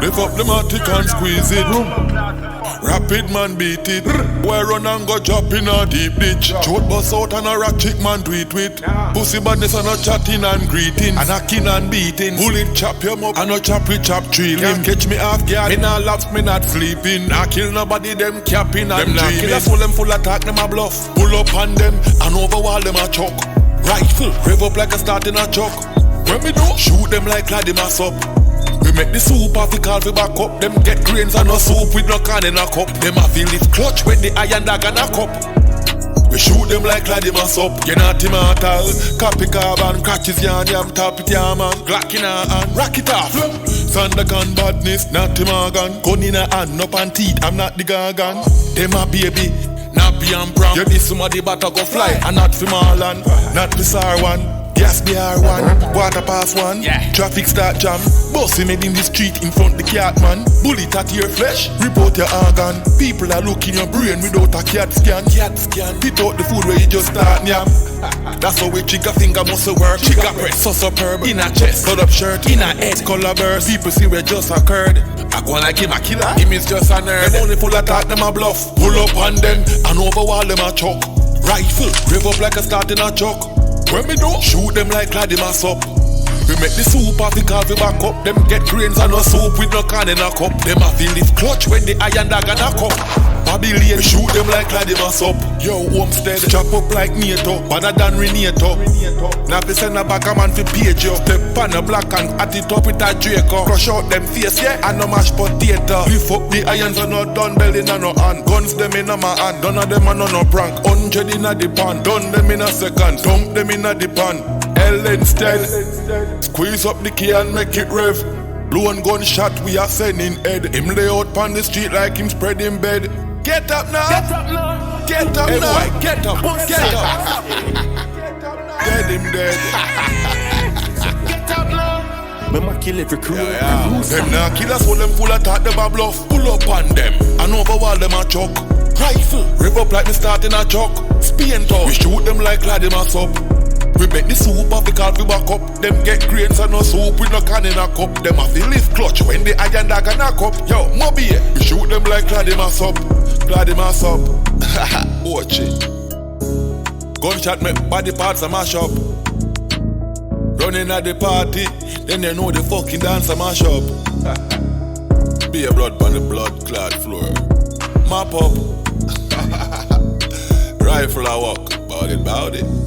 Lift up the matic and squeeze it. Rapid man beat it. Boy run and go drop in a deep ditch. Throat bust out and a ratchet man do it with. Pussy badness and a chatting and greeting. And knocking and beating. Bullet chop him up and a chop tree limb. Catch me off guard. Me not laps, me not sleeping. Nah kill nobody, them capping and dreaming. Killers full them full attack, them a bluff. Pull up on them and overwall them a choke. Rifle, rev up like a start in a choke. When me do, shoot them like Claudie Massop. We make the soup off the call for back up. Them get grains and no soup with no can in a cup. Them a feel this clutch when the iron dog and a cup. We shoot them like Claudie Massop. You're not immortal. Copy carbon, crutches yarn, yam top it yam man. Glock in a hand, rock it off. Sandakan badness, not him a gun. Gun in a hand, up and teeth, I'm not the gargan. Them a baby, nappy and brown. You miss somebody but I go fly. And not for Marlon, not the SAR one. Gas the R1, water pass one. Traffic start jam. Bossy made in the street in front the cat man. Bullet at your flesh, report your organ. People are looking your brain without a cat scan. Pit out the food where you just start yam. That's how we trigger finger muscle work. Trigger press so superb. In a chest, cut up shirt. In a head, color burst. People see where just occurred. I go like him a killer. Him is just a nerd. Them only full attack, them a bluff. Pull up on them and overwall them a choke. Rifle, rev up like a start in a choke. When me do, shoot them like Claudie Massop. We make the soup off the car we back up. Them get grains and no soup with no can in a cup. Them a feel this clutch when the iron dog and a cup. Babylon, we shoot them like Claudie Massop. Yo, Homestead, chop up like NATO, better than Renato. Now if you send a back a man fi page you. Step on a black and at it up with a Draco. Crush out them face, yeah, and no mash potato. Lift up the irons and no done belly and no hand. Guns them in a my hand, none of them are no prank. 100 in a the pan, done them in a second. Dump them in a the pan. Hell instead. Squeeze up the key and make it rev. Blue and gunshot we are sending head. Him lay out on the street like him spread in bed. Get up now! Get up now! Get up now! Boy, get up! Get up! Dead him dead. Get up now! Remember kill every crew. Them now killers hold them full attack them a bluff. Pull up on them and overwall them a choke. Rifle, rev up like me starting a choke. Spin top, we shoot them like Claudie Massop. We make the soup off the car we back up. Them get grains and no soup with no can in a cup. Them a feel this clutch when the iron dog and a cup. Yo, Moby, we shoot them like Claudie Massop. Claudie Massop. Watch it. Gunshot make body parts a mash up. Running at the party, then you know the fucking dance a mash up. Be a blood on the blood clad floor. Map up. Rifle a walk, bout it.